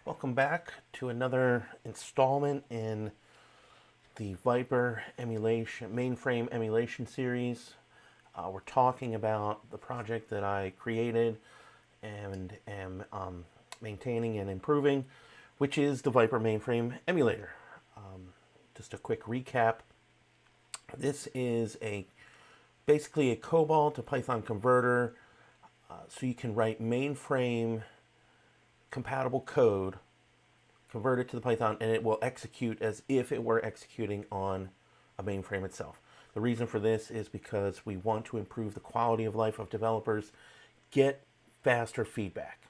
Welcome back to another installment in the VIPER Mainframe Emulation series. We're talking about the project that I created and am maintaining and improving, which is the VIPER Mainframe Emulator. Just a quick recap. This is basically a COBOL to Python converter, so you can write mainframe compatible code, convert it to the Python, and it will execute as if it were executing on a mainframe itself. The reason for this is because we want to improve the quality of life of developers, get faster feedback.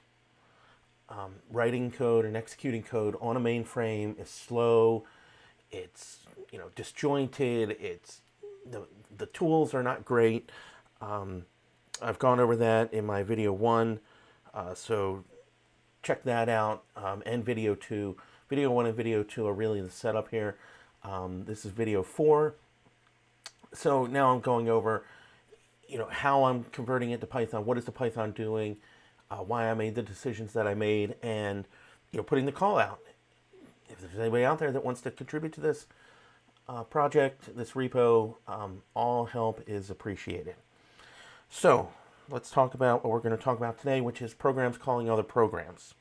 Writing code and executing code on a mainframe is slow. It's disjointed. It's the tools are not great. I've gone over that in my video 1, so check that out, and video 2. Video 1 and video 2 are really the setup here. This is video 4. So now I'm going over, how I'm converting it to Python. What is the Python doing? Why I made the decisions that I made, and putting the call out. If there's anybody out there that wants to contribute to this project, this repo, all help is appreciated. So let's talk about what we're going to talk about today, which is programs calling other programs.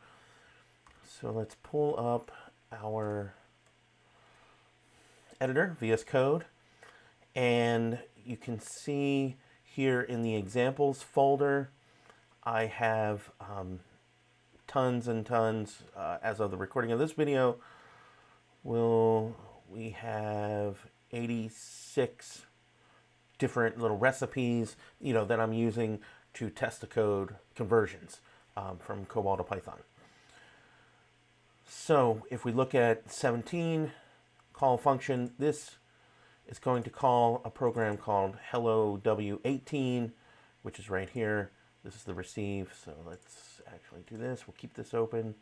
So let's pull up our editor, VS Code, and you can see here in the examples folder, I have tons and tons. As of the recording of this video, we have 86 different little recipes, that I'm using to test the code conversions from COBOL to Python. So if we look at 17, call function, this is going to call a program called hello w18, which is right here. This is the receive. So let's actually do this. We'll keep this open.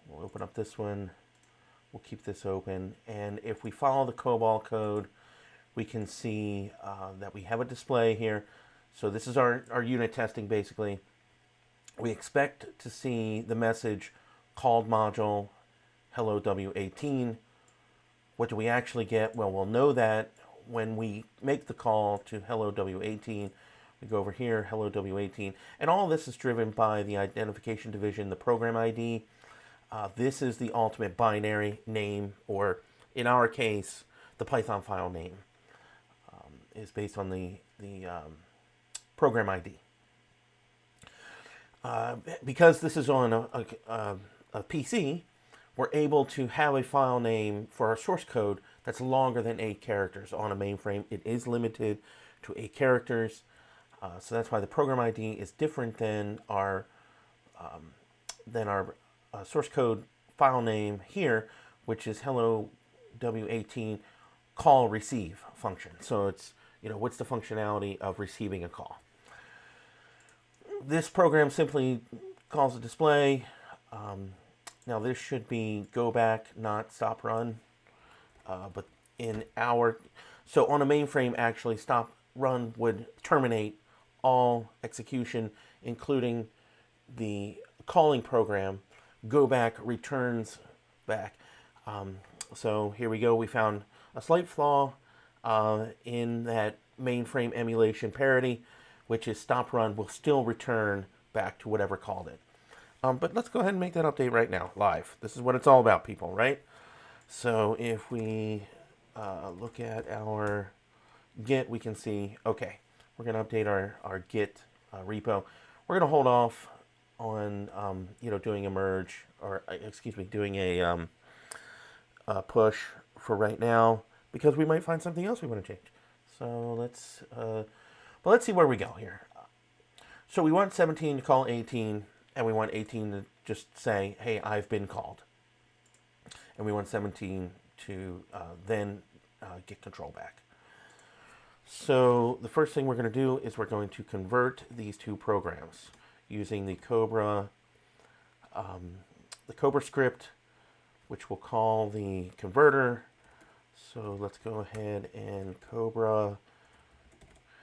We'll open up this one. We'll keep this open. And if we follow the COBOL code, we can see that we have a display here. So this is our unit testing, basically. We expect to see the message called module hello w18. What do we actually get? Well, we'll know that when we make the call to hello w18. We go over here, hello w18. And all of this is driven by the identification division, the program ID. This is the ultimate binary name, or in our case, the Python file name is based on the program ID. Because this is on a PC, we're able to have a file name for our source code that's longer than 8 characters. On a mainframe, it is limited to 8 characters. So that's why the program ID is different than our source code file name here, which is hello w18 call receive function. So it's, what's the functionality of receiving a call? This program simply calls a display. Now this should be go back, not stop run. But so on a mainframe, actually stop run would terminate all execution, including the calling program. Go back returns back. So here we go. We found a slight flaw in that mainframe emulation parity, which is stop run will still return back to whatever called it. But let's go ahead and make that update right now, live. This is what it's all about, people, right? So if we look at our Git, we can see, okay, we're going to update our Git repo. We're going to hold off on, doing a merge, or doing a push for right now, because we might find something else we want to change. So let's see where we go here. So we want 17 to call 18, and we want 18 to just say, hey, I've been called. And we want 17 to then get control back. So the first thing we're going to do is we're going to convert these two programs using the Cobra script, which will call the converter. So let's go ahead and Cobra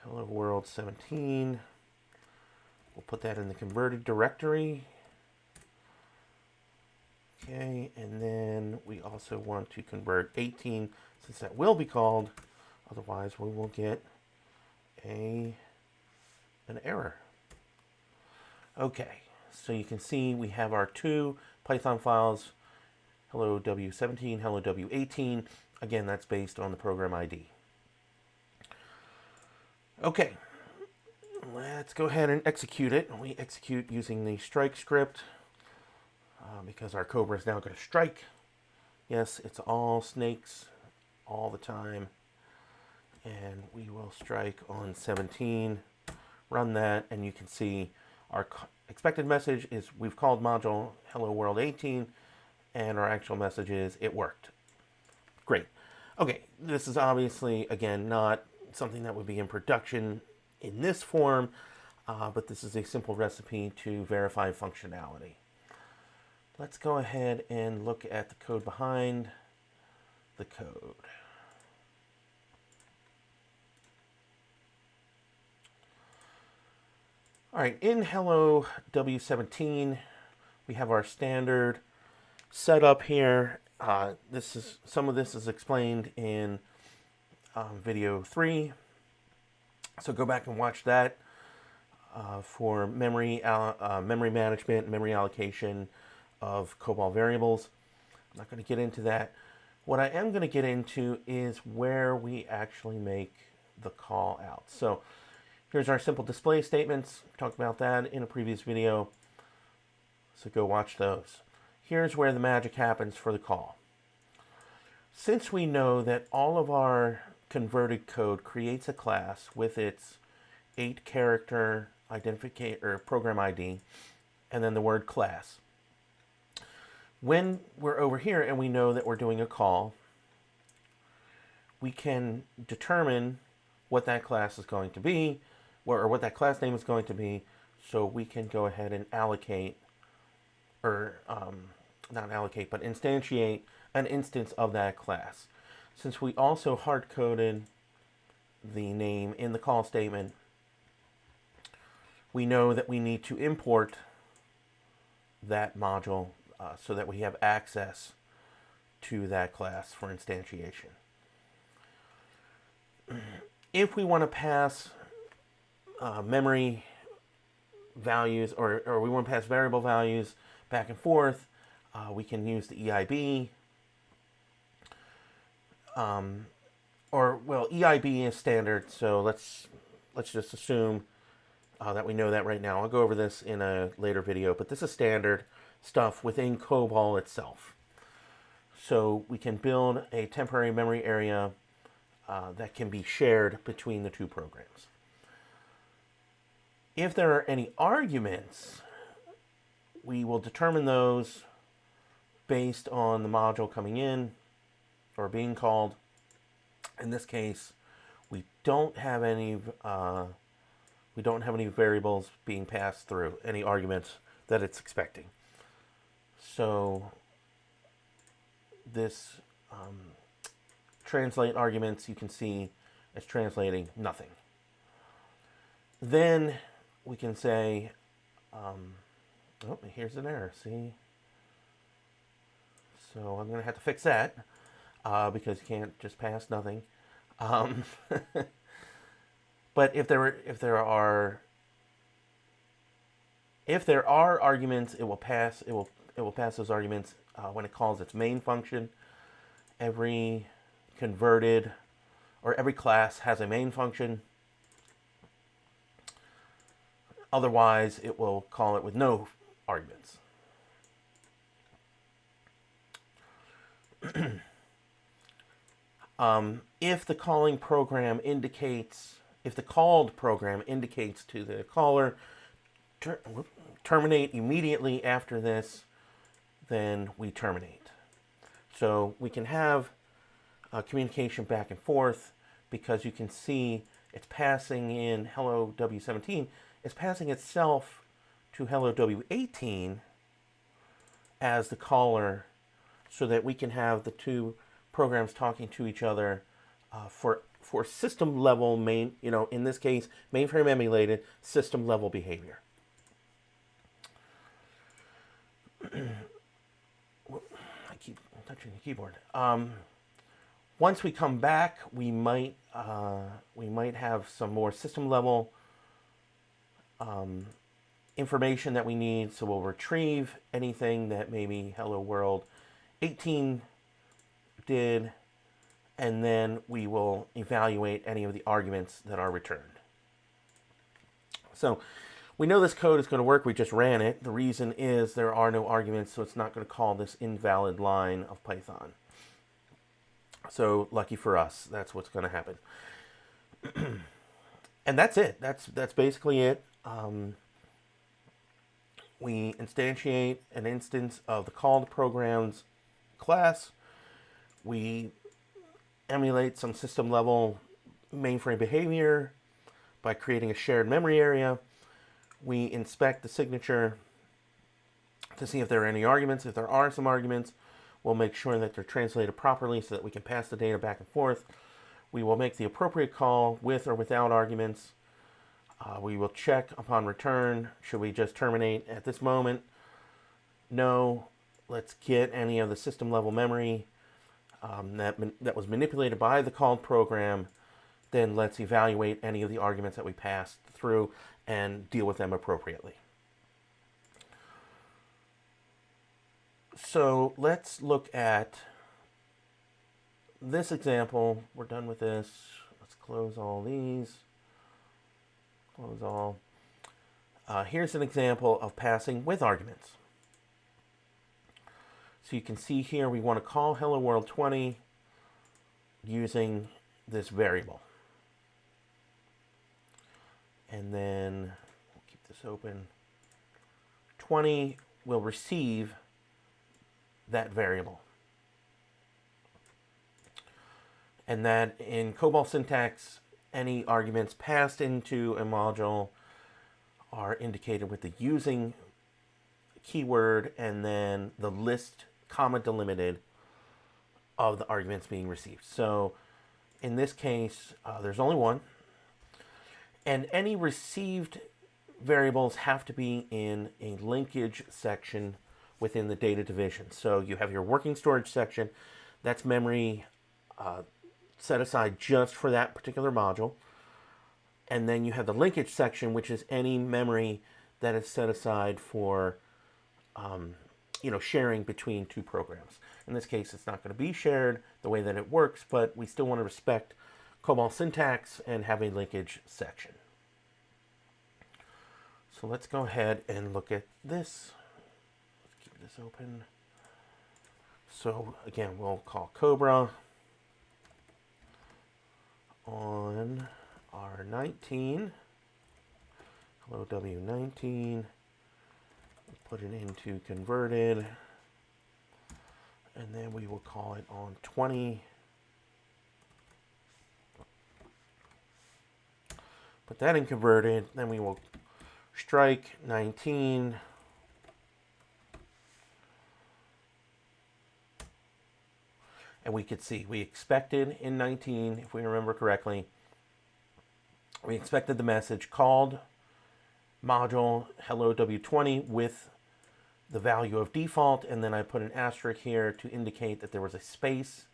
hello world 17. We'll put that in the converted directory. also want to convert 18 since that will be called. Otherwise, we will get an error. Okay, so you can see we have our two Python files, hello W17, hello W18. Again, that's based on the program ID. Okay, let's go ahead and execute it. We execute using the strike script because our Cobra is now going to strike. Yes, it's all snakes all the time. And we will strike on 17, run that, and you can see our expected message is we've called module hello world 18, and our actual message is it worked. Great. Okay, this is obviously, again, not something that would be in production in this form, but this is a simple recipe to verify functionality. Let's go ahead and look at the code behind the code. All right, in hello W17, we have our standard setup here. Some of this is explained in video 3, so go back and watch that for memory management, memory allocation of COBOL variables. I'm not going to get into that. What I am going to get into is where we actually make the call out. So here's our simple display statements. Talked about that in a previous video, so go watch those. Here's where the magic happens for the call. Since we know that all of our converted code creates a class with its 8-character identifier or program ID, and then the word class. When we're over here and we know that we're doing a call, we can determine what that class is going to be, or what that class name is going to be, so we can go ahead and allocate, or not allocate, but instantiate an instance of that class. Since we also hard-coded the name in the call statement, we know that we need to import that module so that we have access to that class for instantiation. If we want to pass memory values, or we want to pass variable values back and forth, we can use the EIB. EIB is standard, so let's just assume that we know that right now. I'll go over this in a later video, but this is standard stuff within COBOL itself. So we can build a temporary memory area that can be shared between the two programs. If there are any arguments, we will determine those based on the module coming in or being called. In this case, we don't have any variables being passed through, any arguments that it's expecting. So this translate arguments, you can see it's translating nothing. Then we can say, oh, here's an error, see? So I'm going to have to fix that because you can't just pass nothing. But if there are arguments, it will pass those arguments when it calls its main function. Every converted or every class has a main function. Otherwise, it will call it with no arguments. If the called program indicates to the caller, terminate immediately after this, then we terminate. So we can have communication back and forth because you can see it's passing in hello W17. It's passing itself to hello W18 as the caller so that we can have the two programs talking to each other for system level in this case, mainframe emulated system level behavior. I keep touching the keyboard. Once we come back, we might have some more system level information that we need. So we'll retrieve anything that maybe Hello World 18 did, and then we will evaluate any of the arguments that are returned. So we know this code is going to work. We just ran it. The reason is there are no arguments, so it's not going to call this invalid line of Python. So lucky for us, that's what's going to happen. And that's it. That's basically it. We instantiate an instance of the called programs class. We emulate some system level mainframe behavior by creating a shared memory area. We inspect the signature to see if there are any arguments. If there are some arguments, we'll make sure that they're translated properly so that we can pass the data back and forth. We will make the appropriate call with or without arguments. We will check upon return. Should we just terminate at this moment? No. Let's get any of the system level memory that was manipulated by the called program. Then let's evaluate any of the arguments that we passed through and deal with them appropriately. So let's look at this example. We're done with this. Let's close all these. Close all. Here's an example of passing with arguments. So you can see here we want to call Hello World 20 using this variable. And then we'll keep this open. 20 will receive that variable. And that in COBOL syntax, any arguments passed into a module are indicated with the using keyword and then the list comma delimited of the arguments being received. So in this case, there's only one. And any received variables have to be in a linkage section within the data division. So you have your working storage section. That's memory set aside just for that particular module. And then you have the linkage section, which is any memory that is set aside for sharing between two programs. In this case, it's not going to be shared the way that it works, but we still want to respect COBOL syntax and have a linkage section. So let's go ahead and look at this. Let's keep this open. So again, we'll call Cobra on R19, hello W19, put it into converted, and then we will call it on 20. Put that in converted, then we will strike 19. And we could see we expected in 19, if we remember correctly, we expected the message called module hello W20 with the value of default, and then I put an asterisk here to indicate that there was a space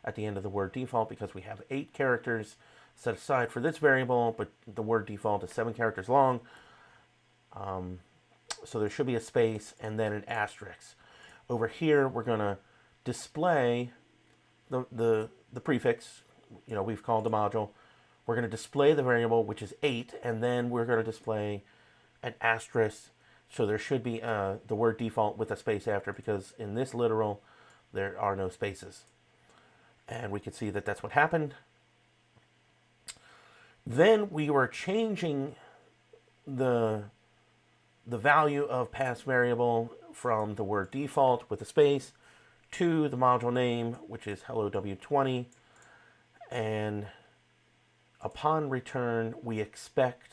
at the end of the word default because we have 8 characters set aside for this variable, but the word default is 7 characters long. So there should be a space and then an asterisk. Over here, we're going to display the prefix, we've called the module. We're going to display the variable, which is 8, and then we're going to display an asterisk. So there should be the word default with a space after, because in this literal, there are no spaces. And we can see that that's what happened. Then we were changing the value of pass variable from the word default with a space to the module name, which is hello W20. And upon return, we expect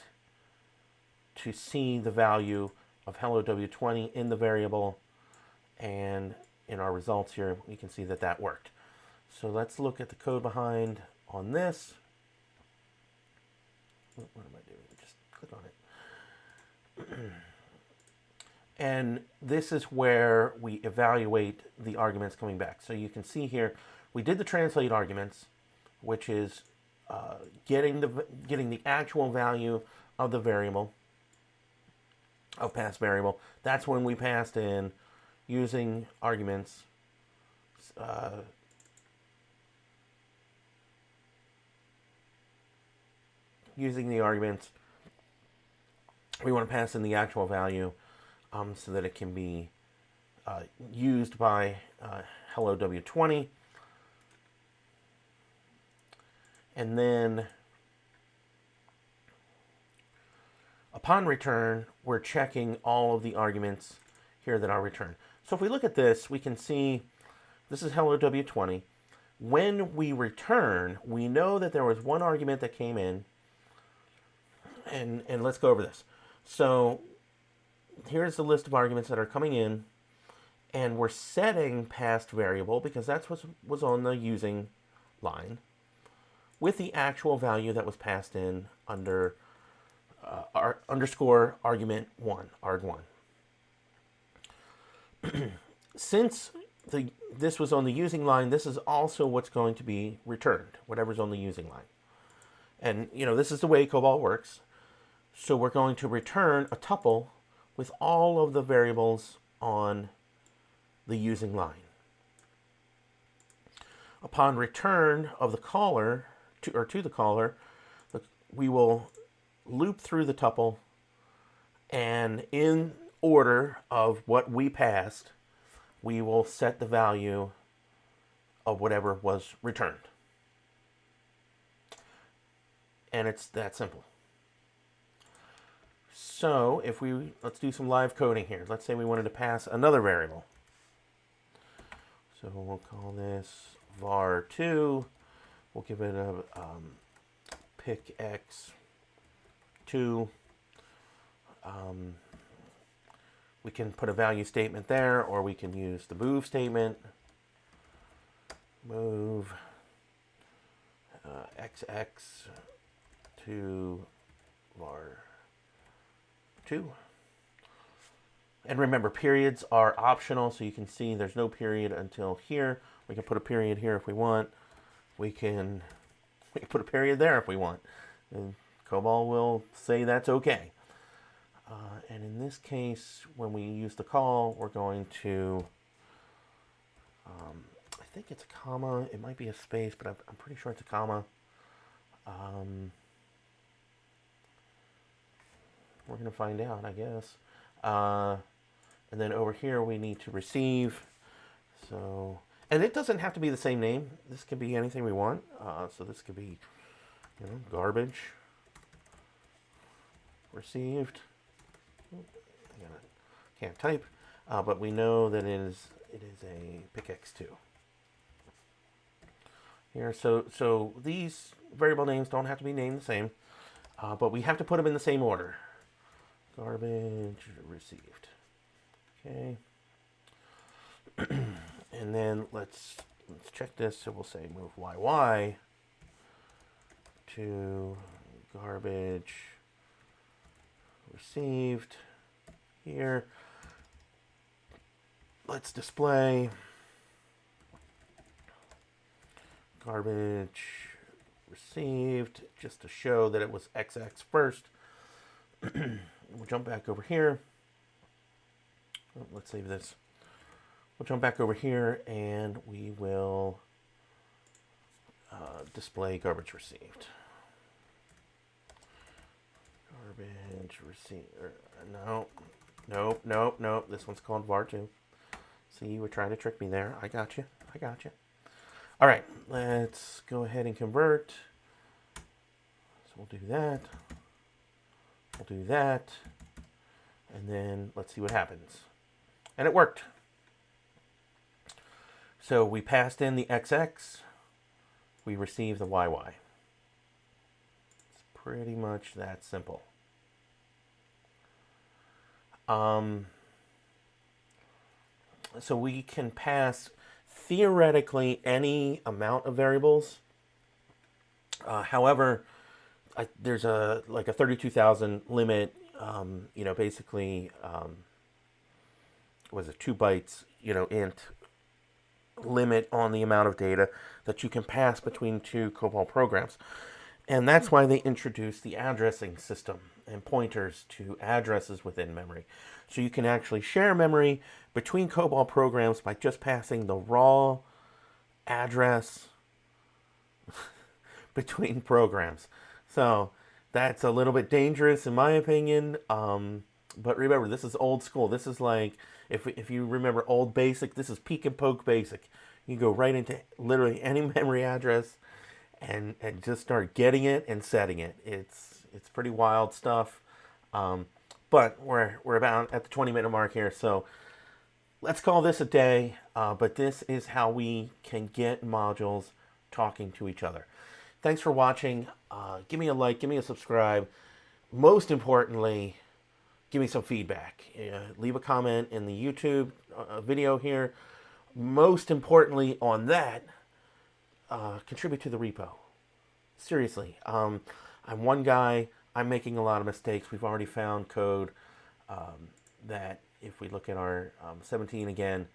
to see the value of hello W20 in the variable. And in our results here, we can see that that worked. So let's look at the code behind on this. What am I doing? Just click on it. And this is where we evaluate the arguments coming back. So you can see here, we did the translate arguments, which is getting the actual value of the variable, of past variable. That's when we passed in using arguments. Using the arguments, we want to pass in the actual value so that it can be used by hello W20. And then upon return, we're checking all of the arguments here that are returned. So if we look at this, we can see this is hello W20. When we return, we know that there was one argument that came in. And let's go over this. So here's the list of arguments that are coming in, and we're setting past variable because that's what was on the using line with the actual value that was passed in under underscore argument 1, arg1. Since this was on the using line, this is also what's going to be returned, whatever's on the using line. And, this is the way COBOL works. So we're going to return a tuple with all of the variables on the using line. Upon return of the caller, to the caller, we will loop through the tuple, and in order of what we passed, we will set the value of whatever was returned. And it's that simple. So if let's do some live coding here. Let's say we wanted to pass another variable. So we'll call this var2. We'll give it a pick x2. We can put a value statement there, or we can use the move statement. Move xx to var2. And remember, periods are optional, so you can see there's no period until here. We can put a period here if we want. We can put a period there if we want. And COBOL will say that's okay. And in this case, when we use the call, we're going to, I think it's a comma. It might be a space, but I'm pretty sure it's a comma. We're going to find out, I guess. And then over here, we need to receive. So, and it doesn't have to be the same name. This can be anything we want. So this could be, garbage received. Can't type, but we know that it is a picx2 here. So these variable names don't have to be named the same, but we have to put them in the same order. Garbage received. Okay. And then let's check this. So we'll say move YY to garbage received here. Let's display garbage received just to show that it was XX first. We'll jump back over here. Oh, let's save this. We'll jump back over here and we will display garbage received. Garbage received. Nope. This one's called var2. See, you were trying to trick me there. I got you. All right, let's go ahead and convert. So we'll do that. We'll do that. And then let's see what happens. And it worked. So we passed in the XX. We received the YY. It's pretty much that simple. So we can pass theoretically any amount of variables. However, there's a 32,000 limit. Basically, was it 2 bytes, int limit on the amount of data that you can pass between two COBOL programs. And that's why they introduced the addressing system and pointers to addresses within memory. So you can actually share memory between COBOL programs by just passing the raw address between programs. So that's a little bit dangerous in my opinion. But remember, this is old school. This is like, if you remember old BASIC, this is peek and poke BASIC. You go right into literally any memory address and just start getting it and setting it. It's pretty wild stuff. But we're about at the 20-minute mark here, so let's call this a day. But this is how we can get modules talking to each other. Thanks for watching. Give me a like, give me a subscribe. Most importantly, give me some feedback. Leave a comment in the YouTube video here. Most importantly on that, contribute to the repo. Seriously. I'm one guy. I'm making a lot of mistakes. We've already found code that if we look at our 17 again,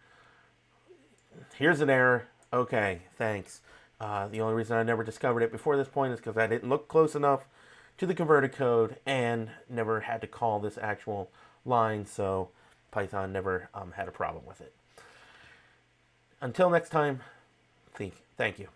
here's an error. Okay, thanks. The only reason I never discovered it before this point is because I didn't look close enough to the converted code and never had to call this actual line, so Python never had a problem with it. Until next time, thank you.